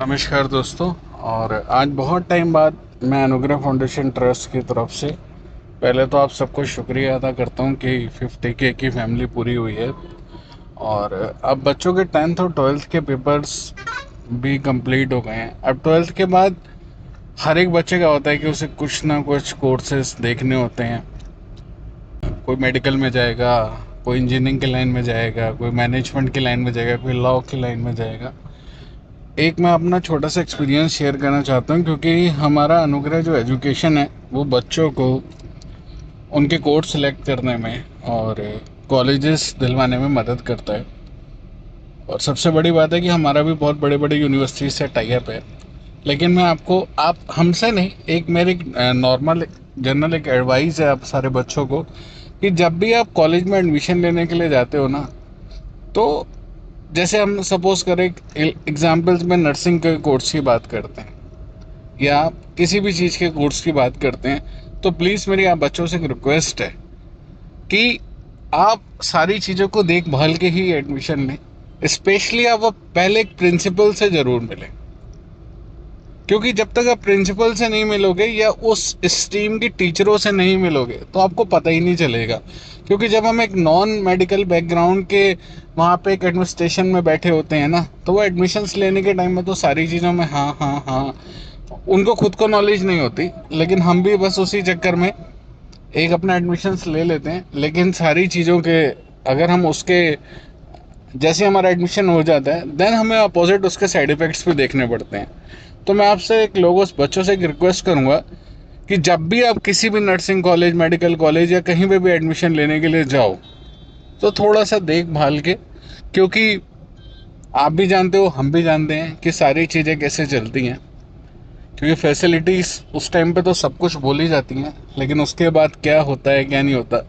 नमस्कार दोस्तों। और आज बहुत टाइम बाद मैं अनुग्रह फाउंडेशन ट्रस्ट की तरफ से पहले तो आप सबको शुक्रिया अदा करता हूं कि 50K की फैमिली पूरी हुई है। और अब बच्चों के 10th और 12th के पेपर्स भी कंप्लीट हो गए हैं। अब 12th के बाद हर एक बच्चे का होता है कि उसे कुछ ना कुछ कोर्सेज देखने होते हैं। कोई मेडिकल में जाएगा, कोई इंजीनियरिंग की लाइन में जाएगा, कोई मैनेजमेंट की लाइन में जाएगा, कोई लॉ की लाइन में जाएगा। एक मैं अपना छोटा सा एक्सपीरियंस शेयर करना चाहता हूँ, क्योंकि हमारा अनुग्रह जो एजुकेशन है वो बच्चों को उनके कोर्स सेलेक्ट करने में और कॉलेजेस दिलवाने में मदद करता है। और सबसे बड़ी बात है कि हमारा भी बहुत बड़े बड़े यूनिवर्सिटी से टाई अप है। लेकिन मैं आपको, आप हमसे नहीं, एक मेरी नॉर्मल जनरल एक एडवाइस है आप सारे बच्चों को कि जब भी आप कॉलेज में एडमिशन लेने के लिए जाते हो ना, तो जैसे हम सपोज करें एग्जाम्पल्स में नर्सिंग के कोर्स की बात करते हैं या आप किसी भी चीज़ के कोर्स की बात करते हैं, तो प्लीज़ मेरी आप बच्चों से एक रिक्वेस्ट है कि आप सारी चीज़ों को देखभाल के ही एडमिशन लें। स्पेशली आप वो पहले एक प्रिंसिपल से ज़रूर मिलें, क्योंकि जब तक आप प्रिंसिपल से नहीं मिलोगे या उस स्ट्रीम की टीचरों से नहीं मिलोगे तो आपको पता ही नहीं चलेगा। क्योंकि जब हम एक नॉन मेडिकल बैकग्राउंड के वहाँ पे एक एडमिनिस्ट्रेशन में बैठे होते हैं ना, तो वो एडमिशन्स लेने के टाइम में तो सारी चीज़ों में हाँ हाँ हाँ, उनको खुद को नॉलेज नहीं होती। लेकिन हम भी बस उसी चक्कर में एक अपना एडमिशन्स ले लेते हैं। लेकिन सारी चीज़ों के अगर हम उसके जैसे हमारा एडमिशन हो जाता है, देन हमें अपोजिट उसके साइड इफ़ेक्ट्स भी देखने पड़ते हैं। तो मैं आपसे एक लोगों बच्चों से एक रिक्वेस्ट करूंगा कि जब भी आप किसी भी नर्सिंग कॉलेज, मेडिकल कॉलेज या कहीं पे भी एडमिशन लेने के लिए जाओ, तो थोड़ा सा देखभाल के, क्योंकि आप भी जानते हो, हम भी जानते हैं कि सारी चीज़ें कैसे चलती हैं। क्योंकि फैसिलिटीज़ उस टाइम पे तो सब कुछ बोली जाती हैं, लेकिन उसके बाद क्या होता है क्या नहीं होता,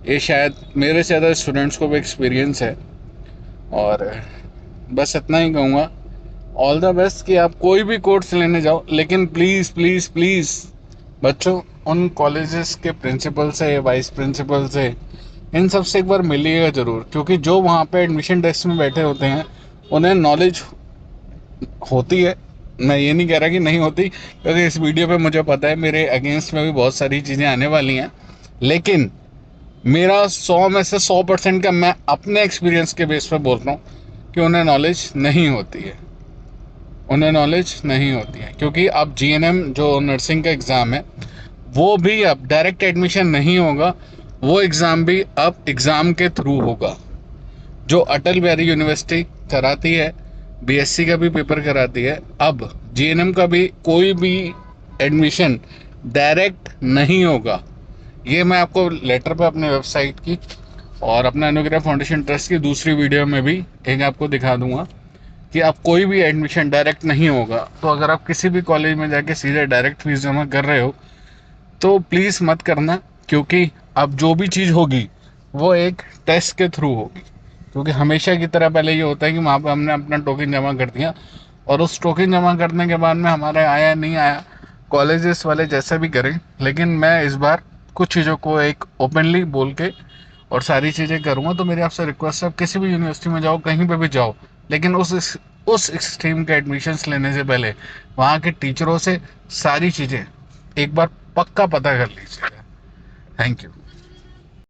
ये शायद मेरे से ज़्यादा स्टूडेंट्स को भी एक्सपीरियंस है। और बस इतना ही कहूँगा, ऑल द बेस्ट कि आप कोई भी कोर्स लेने जाओ, लेकिन प्लीज़ प्लीज़ प्लीज़ बच्चों, उन कॉलेजेस के प्रिंसिपल से, वाइस प्रिंसिपल से, इन सब से एक बार मिलिएगा ज़रूर। क्योंकि जो वहाँ पे एडमिशन डेस्क में बैठे होते हैं उन्हें नॉलेज होती है। मैं ये नहीं कह रहा कि नहीं होती, क्योंकि इस वीडियो पे मुझे पता है मेरे अगेंस्ट में भी बहुत सारी चीज़ें आने वाली हैं। लेकिन मेरा 100 में से 100% का मैं अपने एक्सपीरियंस के बेस पे बोल रहा हूँ कि उन्हें नॉलेज नहीं होती है, उन्हें नॉलेज नहीं होती है। क्योंकि अब जीएनएम जो नर्सिंग का एग्ज़ाम है वो भी अब डायरेक्ट एडमिशन नहीं होगा, वो एग्ज़ाम भी अब एग्ज़ाम के थ्रू होगा। जो अटल बिहारी यूनिवर्सिटी कराती है, बीएससी का भी पेपर कराती है, अब जीएनएम का भी कोई भी एडमिशन डायरेक्ट नहीं होगा। ये मैं आपको लेटर पे अपने वेबसाइट की और अपना अनुग्रह फाउंडेशन ट्रस्ट की दूसरी वीडियो में भी एक आपको दिखा दूंगा कि आप कोई भी एडमिशन डायरेक्ट नहीं होगा। तो अगर आप किसी भी कॉलेज में जाके सीधे डायरेक्ट फीस जमा कर रहे हो तो प्लीज़ मत करना। क्योंकि अब जो भी चीज़ होगी वो एक टेस्ट के थ्रू होगी। क्योंकि हमेशा की तरह पहले ये होता है कि वहाँ पर हमने अपना टोकन जमा कर दिया और उस टोकन जमा करने के बाद में हमारे आया नहीं आया, कॉलेजेस वाले जैसा भी करें। लेकिन मैं इस बार कुछ चीज़ों को एक ओपनली बोल के और सारी चीज़ें करूँगा। तो मेरी आपसे रिक्वेस्ट है, आप किसी भी यूनिवर्सिटी में जाओ, कहीं पे भी जाओ, लेकिन उस स्ट्रीम के एडमिशन्स लेने से पहले वहाँ के टीचरों से सारी चीज़ें एक बार पक्का पता कर लीजिएगा। Thank you.